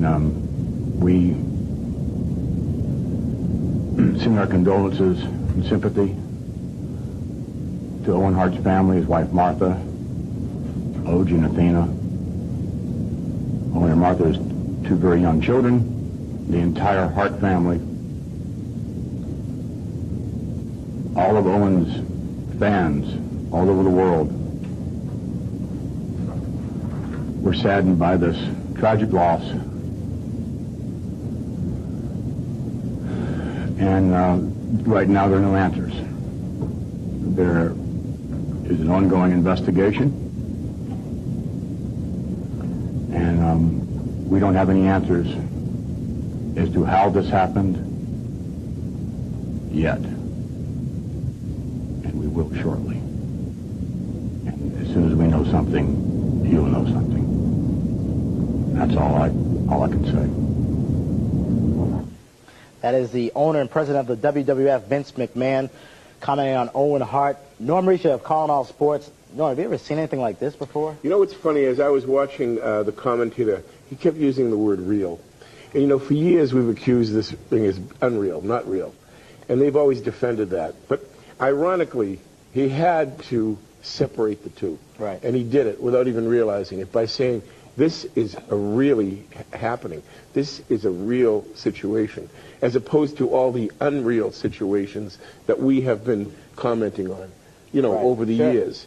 And we send our condolences and sympathy to Owen Hart's family, his wife Martha, Oj and Athena. Owen and Martha has two very young children, the entire Hart family. All of Owen's fans all over the world were saddened by this tragic loss. And right now there are no answers. There is an ongoing investigation, and we don't have any answers as to how this happened yet. And we will shortly. And as soon as we know something, you'll know something. That's all I can say. That is the owner and president of the WWF, Vince McMahon, commenting on Owen Hart. Norm Risha of Calling All Sports. Norm, have you ever seen anything like this before? You know what's funny, as I was watching the commentator, he kept using the word real. And, you know, for years we've accused this thing as unreal, not real. And they've always defended that. But ironically, he had to separate the two. Right. And he did it without even realizing it by saying, this is a really happening. This is a real situation, as opposed to all the unreal situations that we have been commenting on, you know, over the years.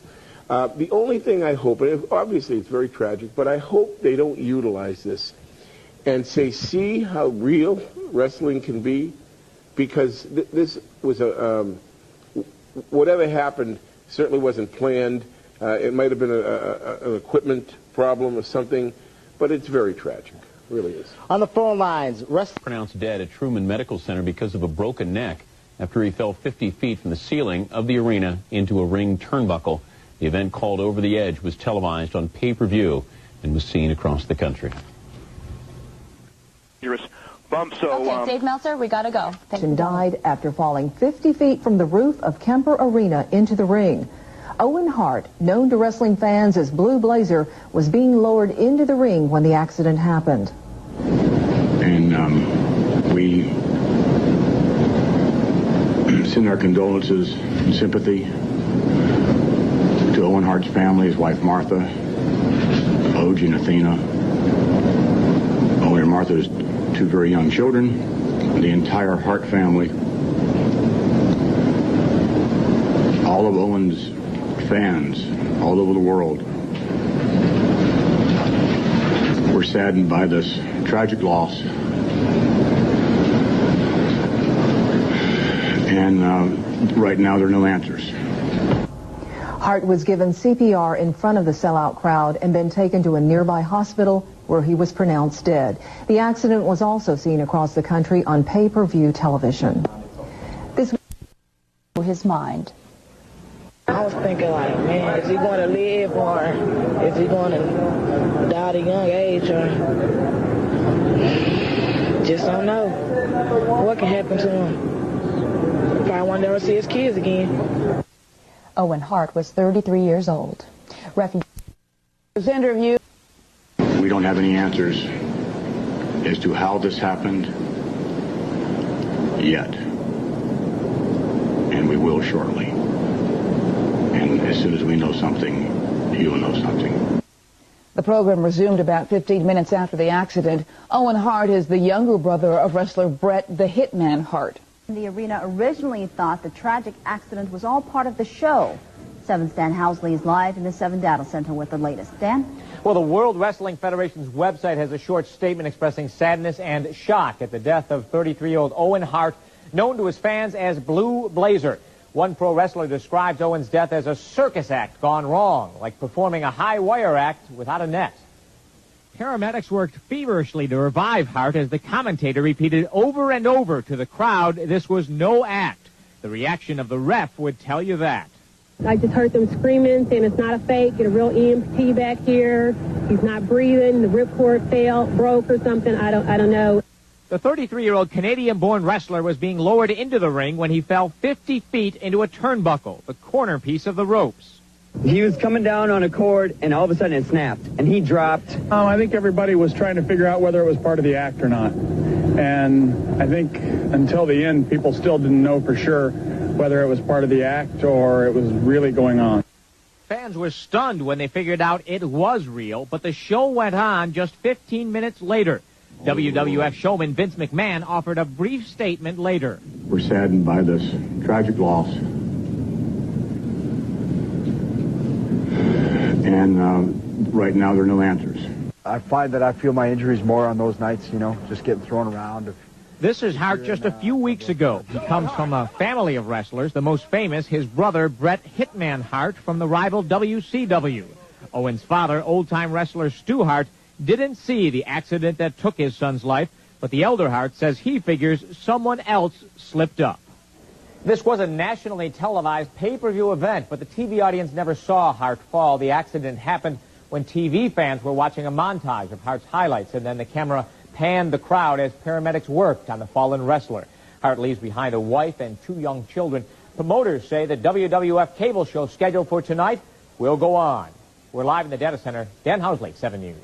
The only thing I hope, and obviously it's very tragic, but I hope they don't utilize this and say, see how real wrestling can be, because this was whatever happened certainly wasn't planned. It might have been an equipment problem or something, but it's very tragic. It really is. On the phone lines, pronounced dead at Truman Medical Center because of a broken neck after he fell 50 feet from the ceiling of the arena into a ring turnbuckle. The event, called Over the Edge, was televised on pay-per-view and was seen across the country. Okay, Dave Meltzer, we gotta go. And died after falling 50 feet from the roof of Kemper Arena into the ring. Owen Hart, known to wrestling fans as Blue Blazer, was being lowered into the ring when the accident happened. And we send our condolences and sympathy to Owen Hart's family, his wife Martha, Oj and Athena. Owen and Martha has two very young children, the entire Hart family. All of Owen's fans all over the world were saddened by this tragic loss. And right now there are no answers. Hart was given CPR in front of the sellout crowd and then taken to a nearby hospital where he was pronounced dead. The accident was also seen across the country on pay-per-view television. This was his mind. I was thinking, like, man, is he going to live, or is he going to die at a young age, or just don't know what can happen to him. Probably won't never see his kids again. Owen Hart was 33 years old. This interview. We don't have any answers as to how this happened yet, and we will shortly. And as soon as we know something, you'll know something. The program resumed about 15 minutes after the accident. Owen Hart is the younger brother of wrestler Bret the Hitman Hart. The arena originally thought the tragic accident was all part of the show. 7's Dan Housley is live in the 7 Data Center with the latest. Dan? Well, the World Wrestling Federation's website has a short statement expressing sadness and shock at the death of 33-year-old Owen Hart, known to his fans as Blue Blazer. One pro wrestler describes Owen's death as a circus act gone wrong, like performing a high-wire act without a net. Paramedics worked feverishly to revive Hart as the commentator repeated over and over to the crowd this was no act. The reaction of the ref would tell you that. I just heard them screaming, saying it's not a fake, get a real EMT back here. He's not breathing, the ripcord broke or something, I don't know. The 33-year-old Canadian-born wrestler was being lowered into the ring when he fell 50 feet into a turnbuckle, the corner piece of the ropes. He was coming down on a cord, and all of a sudden it snapped, and he dropped. I think everybody was trying to figure out whether it was part of the act or not. And I think until the end, people still didn't know for sure whether it was part of the act or it was really going on. Fans were stunned when they figured out it was real, but the show went on just 15 minutes later. WWF showman Vince McMahon offered a brief statement later. We're saddened by this tragic loss. And right now, there are no answers. I find that I feel my injuries more on those nights, just getting thrown around. This is Hart just a few weeks ago. He comes from a family of wrestlers, the most famous, his brother Bret Hitman Hart from the rival WCW. Owen's father, old-time wrestler Stu Hart, didn't see the accident that took his son's life, but the elder Hart says he figures someone else slipped up. This was a nationally televised pay-per-view event, but the TV audience never saw Hart fall. The accident happened when TV fans were watching a montage of Hart's highlights, and then the camera panned the crowd as paramedics worked on the fallen wrestler. Hart leaves behind a wife and 2 young children. Promoters say the WWF cable show scheduled for tonight will go on. We're live in the data center. Dan Housley, 7 News.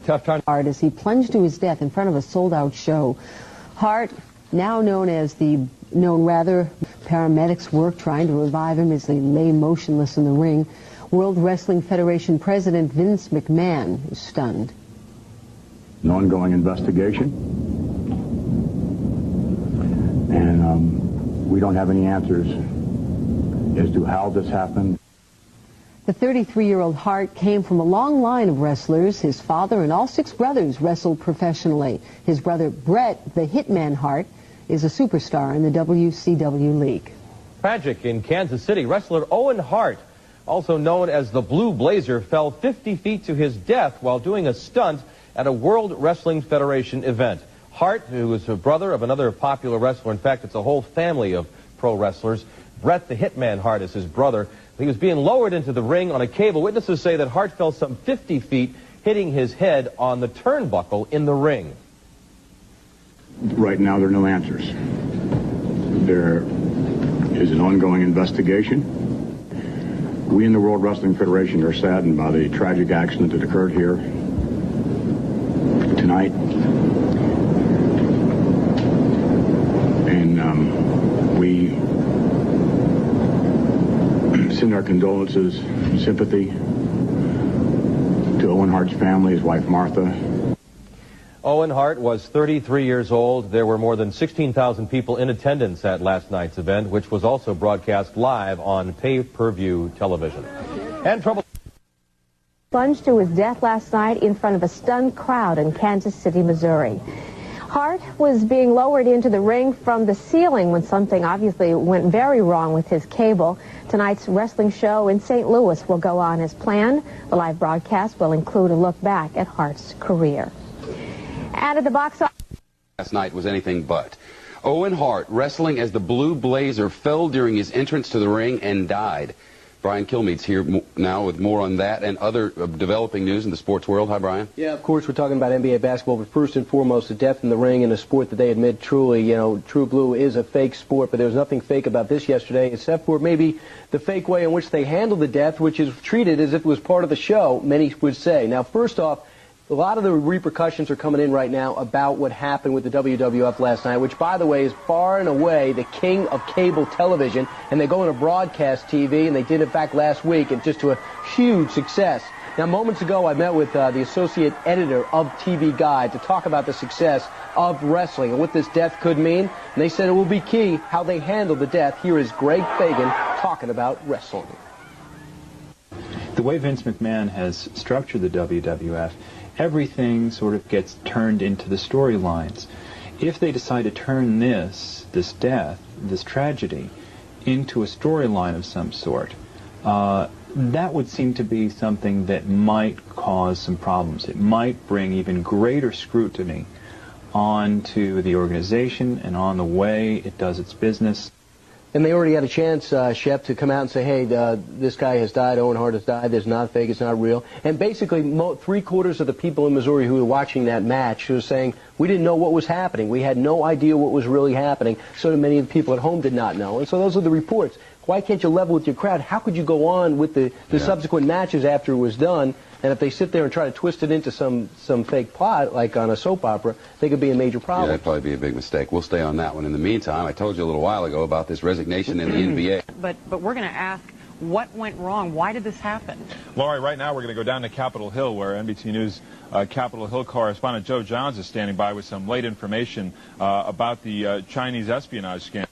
Tough time. Hart as he plunged to his death in front of a sold-out show. Hart, now paramedics worked trying to revive him as he lay motionless in the ring. World Wrestling Federation President Vince McMahon is stunned. An ongoing investigation, and we don't have any answers as to how this happened. The 33-year-old Hart came from a long line of wrestlers. His father and all 6 brothers wrestled professionally. His brother Bret, the Hitman Hart, is a superstar in the WCW League. Tragic in Kansas City, wrestler Owen Hart, also known as the Blue Blazer, fell 50 feet to his death while doing a stunt at a World Wrestling Federation event. Hart, who is a brother of another popular wrestler, in fact, it's a whole family of pro wrestlers. Bret the Hitman Hart is his brother. He was being lowered into the ring on a cable. Witnesses say that Hart fell some 50 feet, hitting his head on the turnbuckle in the ring. Right now, there are no answers. There is an ongoing investigation. We in the World Wrestling Federation are saddened by the tragic accident that occurred here tonight. And we send our condolences and sympathy to Owen Hart's family, his wife Martha. Owen Hart was 33 years old. There were more than 16,000 people in attendance at last night's event, which was also broadcast live on pay-per-view television. And trouble plunged to his death last night in front of a stunned crowd in Kansas City, Missouri. Hart was being lowered into the ring from the ceiling when something obviously went very wrong with his cable. Tonight's wrestling show in St. Louis will go on as planned. The live broadcast will include a look back at Hart's career. And at the box office last night was anything but. Owen Hart, wrestling as the Blue Blazer, fell during his entrance to the ring and died. Brian Kilmeade's here now with more on that and other developing news in the sports world. Hi, Brian. Yeah, of course, we're talking about NBA basketball, but first and foremost, the death in the ring in a sport that they admit truly, True Blue is a fake sport, but there was nothing fake about this yesterday, except for maybe the fake way in which they handled the death, which is treated as if it was part of the show, many would say. Now, first off, a lot of the repercussions are coming in right now about what happened with the WWF last night, which, by the way, is far and away the king of cable television. And they're going to broadcast TV, and they did, in fact, last week, and just to a huge success. Now, moments ago, I met with the associate editor of TV Guide to talk about the success of wrestling and what this death could mean. And they said it will be key how they handle the death. Here is Greg Fagan talking about wrestling. The way Vince McMahon has structured the WWF, everything sort of gets turned into the storylines. If they decide to turn this death, this tragedy, into a storyline of some sort, that would seem to be something that might cause some problems. It might bring even greater scrutiny onto the organization and on the way it does its business. And they already had a chance, Shep, to come out and say, hey, this guy has died, Owen Hart has died, it's not fake, it's not real. And basically, 3/4 of the people in Missouri who were watching that match were saying, we didn't know what was happening. We had no idea what was really happening. So many of the people at home did not know. And so those are the reports. Why can't you level with your crowd? How could you go on with the subsequent matches after it was done? And if they sit there and try to twist it into some fake plot, like on a soap opera, they could be a major problem. Yeah, that'd probably be a big mistake. We'll stay on that one. In the meantime, I told you a little while ago about this resignation in the NBA. But we're going to ask, what went wrong? Why did this happen? Laurie, right now we're going to go down to Capitol Hill, where NBC News Capitol Hill correspondent Joe Johns is standing by with some late information about the Chinese espionage scandal.